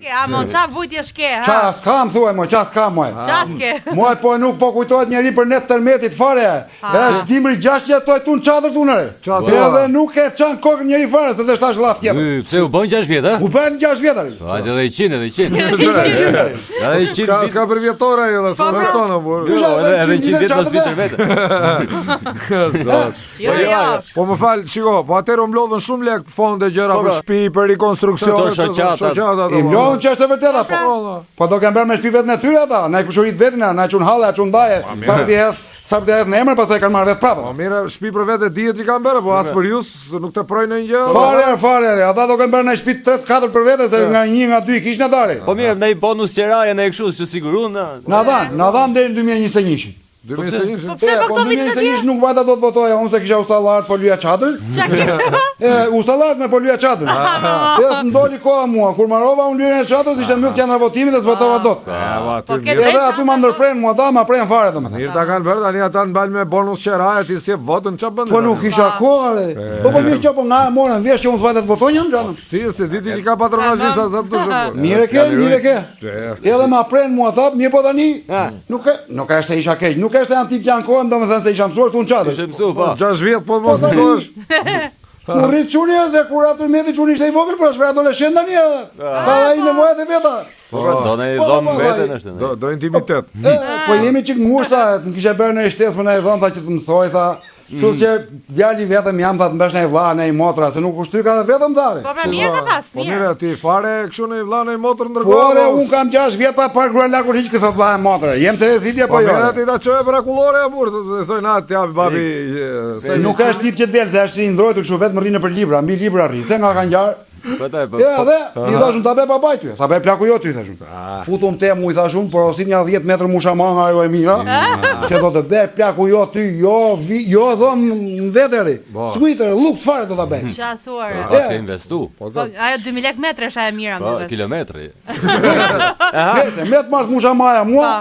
Çaske, amon, qa vujtje shke, ha? Qa s'kam, thuaj, moj, qa s'kam, moj. Çaske. Moj, po nuk po kujtojt njeri për net tërmetit fare. Dimri 6 jetoj tu në qadrë tunëre. Edhe nuk e qanë kokën njeri fare, se dhe shtash laf tjetër. Pse u bën 6 vjet, ha? U bën 6 vjetari. Hajde edhe 100, edhe 100. Ska për vjetora jo, dhe s'u restona, po. Edhe 100 vjet pas vjetër vetë. Jo. Po më fal, shiko, po atëherë u mlodhën shumë lek fonde gjëra për shtëpi, për rikonstruksion, shoqata. I mlodhën që është e vërteta, po do kanë bërë me shtëpi vetë në tyre ata, na i kushurit vetin, na çun halle, çun daje, sa për të hedhë në emër, pastaj kanë marrë vetë prapë. Po mirë, shtëpi për vetë dihet që kanë bërë, po as për ju nuk të projnë në gjë. Fare, ata do kanë bërë në shtëpi 3-4 për vete, se nga 1 nga 2 kishin atare. Po mirë, ne i bonus qeraje në kështu që sigurun. Na dhan deri në 2021. 2021. Po pse po këto vitet e 2021 nuk vajta do të votoja, unë se kisha ustallar po lyja çadrën. Qa kisha? Ustallarët me po lyja çadrën. S'ndoli koha mua, kur marrova unë lyjen e çadrës ishte mbyll qendra votimit dhe s'votova dot. Edhe aty ma ndërpren mua ma pren fare domethënë. Mirë ta kanë bërë tani ata mbajnë me bonus qeraje, ti si votën ç'a bën? Po nuk kisha kohë. Po mirë që po nga morën vesh që unë s'vajta të votonja në xhanëm. Si diti që ka patronazhista sa të duhet. Mirë ke. Edhe ma pren mua thap, mirë po tani. Nuk ka se isha keq. Nuk është janë tip janë kohën, domethënë se isha mësuar tu në çadër. Ishe mësuar, po. 6 vjet po mos mësohesh. Kur rrit çuni se kur atë meti çuni ishte i vogël, por është adoleshent tani. Ka ai nevojat e veta. Po do ne i dhom veten është. Do intimitet. Po jemi çik ngushta, më kisha bërë në shtesë më na i dhon tha që të mësoj tha. Plus që djali vetëm jam tha të mbesh në vlla, në motra, se nuk ushtyr ka vetëm dhare. Po pra mirë ka pas, Po mirë. mirë ti fare kështu në vlla në motër Po ndërkohë. un kam 6 vjet pa par grua lakur hiç këtë vlla e motra. Jem Terezitja po jo. Po ti ta çoje brakullore apo thonë atë ja babi se nuk është tip që del, se është i ndrojtur kështu vetëm rrinë për libra, mbi libra rri, se nga kanë ngjar. Po ta po. Ja, dhe i thashun ta bëj babaj ty. Ta bëj plaku jo ty thashun. Futum te mu i thashun, por osin ja 10 metër mushamanga ajo e mira. Që do të bëj plaku jo ty, jo dhom vetëri. Sweeter, lux fare do ta bëj. Qa thuar. Po ke investu. Po ajo 2000 lekë metre është ajo mira Po më duket. kilometri. Nëse met mas mushamaja mua.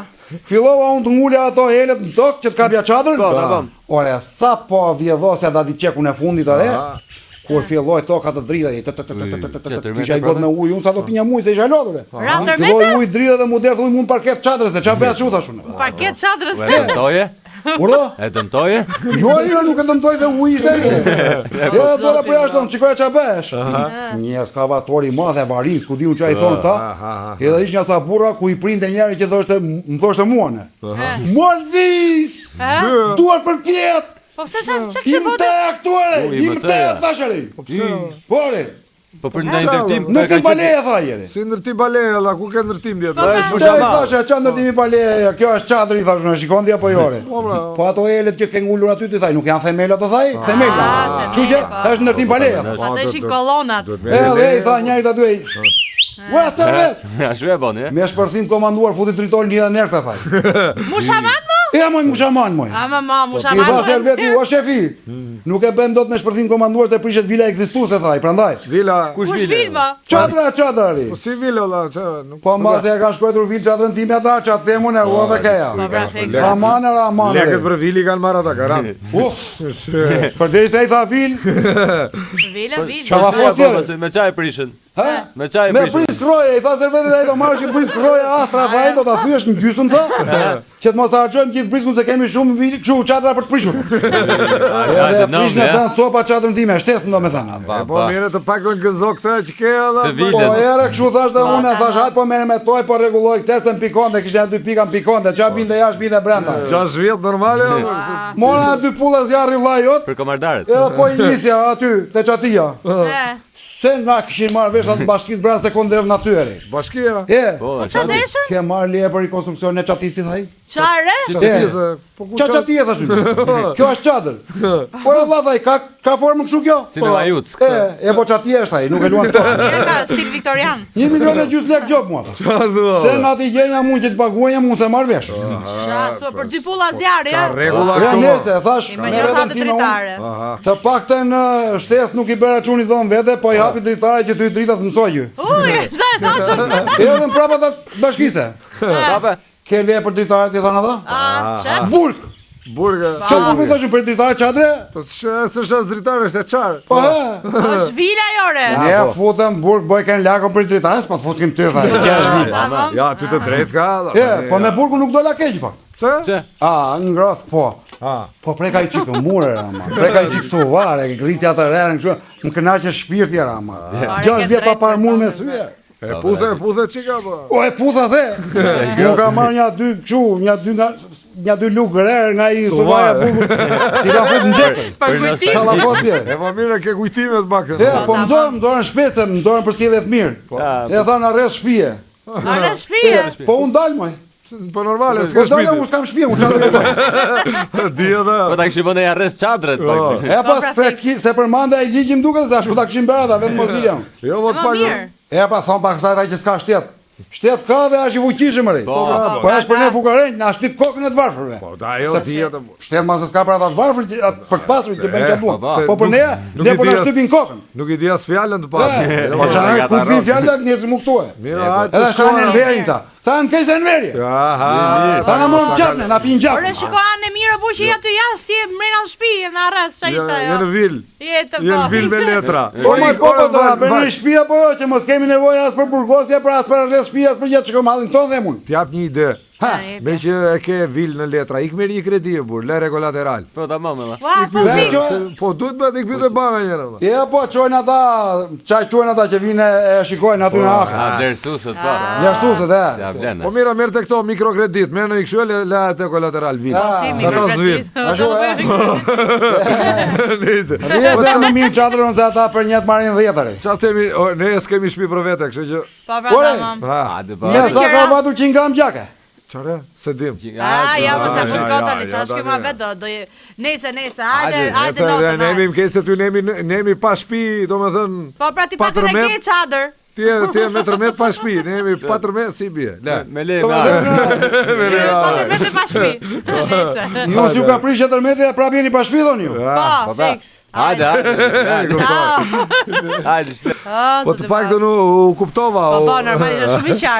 Fillova unë të ngulja ato helet në tokë që të kapja çadrën. Ore, sa po vjedhosja da di çekun e fundit ore. Kur filloi toka të dridhej, kisha i god me ujë, unë sa do pinja mujë se isha lodhur. Filloi ujë dridhe dhe mu derdh ujë mund parket çadrës, se çfarë bëja çu thashun. Parket çadrës. E dëmtoje? Uro? E dëmtoje? Jo, nuk e dëmtoj se ujë ishte. Ja dola po jashtë, çikoja ç'a bësh. Një ekskavator i madh e varis, ku diun ç'a i thon ta. Edhe ish një sa burra ku i printe njëri që thoshte, më thoshte mua ne. Molvis! Duar për pjet. Po pse ç'a ke Im te aktuare, im te thashëri. Pore. Po për në ndërtim. Nuk e baleja tha jeri. Si ndërtim baleja, la ku ke ndërtim djet. Është Mushama. Thashë ç'a ndërtimi baleja, kjo është çadri thashun, e shikon dia po jore. Po ato elet që ke ngulur aty ti thaj, nuk janë themela të thaj? Themela. Kështu që është ndërtim baleja. Ato ishin kolonat. Edhe i tha njëri ta dy. Ua servet. Ashtu e bën, Me shpërthim komanduar futi dritol një nerf e thaj. Mushaman mo? Ja moj mushaman moj. Ama I mushaman. tha serveti, o shefi. Nuk e bën dot me shpërthim komanduar se prishet vila ekzistuese thaj, prandaj. Vila. Kush filma? Çadri. Po si vila la, nuk. Po mbase ja kanë shkruar vil çadrën time ata, çat themun e u dhe keja. Po pra fik. Ramana. Lekët për vili kanë marrë ata garant. Përderisa i tha vil. Vila. Çava fosti. Me çaj prishin. Ha? Me çaj Me prishin. prisk roje, i tha servetit ai do marrësh prisk roje astra vaj do ta thyesh në gjysmë tha. Që të mos ta harxojmë gjithë priskun se kemi shumë vili, kështu çadra për të prishur. Ja, prish në bën copa çadrën time, shtesën domethënë. Po mirë të paktën gëzo këtë që ke edhe. Po era kështu thash dhe unë thash haj po merrem me toj po rregulloj këtë se pikonte, kishte 2 pika pikonte, ç'a binte jashtë binte brenda. 6 vjet normale. Mora 2 pulla zjarri vllai jot. Për komardarët. Edhe po i nisja aty te çatia. Se nga kishin marrë vesh atë bashkisë brenda sekondër natyri. Bashkia. Po, Ç'a deshën? Ke marrë leje për rekonstruksionin e çatistit ai? Çare? Po ku Çati e thashun. Kjo është çadër. Por Allah vaj ka formën kështu kjo? Si në Majuc. E po çati është ai, nuk e luan këto. Ka stil viktorian. 1 milion e gjysmë lekë gjop mua ata. Se nga ti gjenja mund që të paguajmë mund se marr vesh. Çfarë për 2 pulla zjarri, Ka rregulla Ja këto. nëse thash Me me një veten hatë time. dritare. Të paktën shtesë nuk i bëra çuni dhon vete, po i hapi dritare që ty drita të mësoj ju. Uj, sa e thashëm. Edhe mbrapa ta bashkise. Kape. Ke leje për dritaret i thanë ata? Shef? Bulk. Burgë. Çfarë burgu thoshin për dritare çadre? Po s'është as dritare, është e çar. Po Është vila jore. ne futëm burg boj kanë lagën për dritares, po futëm ty tha. Kjo është vit. Tamam. Ja, ty të drejt ka. Po me burgu nuk dola keq fakt. Pse? Ngroth po. Po preka i çikë mure ama. Preka i çikë suvare, gritja të rërën kështu. Më kënaqë shpirti ama. 6 vjet pa parë mur me sy. E puthe çika po. O e putha the. Nuk ka marrë një dy kështu, një dy lugë rërë nga i suvaja burgut. I ka fut në xhep. Për kujtim. Çalla fotje. E po mirë ke kujtime të bakën. Po më dorën shpejtë, më dorën për sjellje të mirë. E thanë arrest shtëpie. Are shtëpie. Po unë dal moj. Po normale, Po s'ka dalë shtëpi. unë s'kam shtëpi, unë çfarë. Di edhe. Po ta kishin vënë arrest çadret pak. E pas se përmanda i ligjim duket se ashtu ta kishin bërë ata vetëm mos dilën. Jo, po të Më pak. mirë. E pa thon pak kësaj që s'ka shtet. Shtet ka dhe është i fuqishëm ri. Po, Po është për ne fukarënj, na shtyp kokën e të varfërve. Po da ajo di atë. Shtet mas s'ka për ata të varfër për të pasur të bëjnë çfarë duan. se Po për ne, nuk ne i po na di as- shtypin kokën. Nuk i di as fjalën të pasur. Po çfarë ku di fjalët njerëz mu këtu. Mirë, hajde. Edhe sa në verin ta. Thanë ke se në verje. Aha. Ta na morëm qafne, na pin gjak. Ore shiko anë mirë bu që aty ja si e mrena në shtëpi në arrest çfarë ishte Je në ajo. vil. Jetë Je në vil me letra. Po më po do ta bëni shtëpi apo jo që mos kemi nevojë as për burgosje, për as për rreth shtëpi, as për gjë që kam hallin tonë dhe unë. T'jap një ide. Ha. Me që e ke vil në letra, ik merr një kredi e burr, lere kolateral. Po tamam edhe. Ua, po Ve, vi. kjo- Po duhet me ik pyet e banga njëra. Ja po çojnë ata, çaj çojnë ata që vinë e shikojnë aty në afër. Vlerësuesit po. Jashtuese Ja dhe. vlen. Po mira, merr te këto mikrokredit, merr në kështu le atë kolateral vil. Si Sa mi ta kërkëtit. zvim. Ashtu Nice. Rreza më mirë çadrën se ata për një të marrin 10-ari. Çfarë themi, ne s'kemi shtëpi për vete, kështu që Po pra Ore. tamam. ha, Hajde po. Me sa ka vatur 100 gram gjake. çfarë? Se dim. Ja mos e ja, fut ja, kota ja, le çfarë ja, shkema ja. vet do Nese, hajde Hajde, notën. ne jemi kësaj ty ne jemi pa shtëpi, domethënë Po pra ti paktën e ke çadër. ti je me tërmet pa shtëpi, ne jemi pa tërmet si bie. La. Me le Po me. Po me pa shtëpi. Nese. Ju s'ju ka prishë tërmeti e prapë jeni pa shtëpi thoni ju. Po, fix. Hajde. Ciao. Hajde. Po të paktën u kuptova. Po, normalisht është shumë i qartë.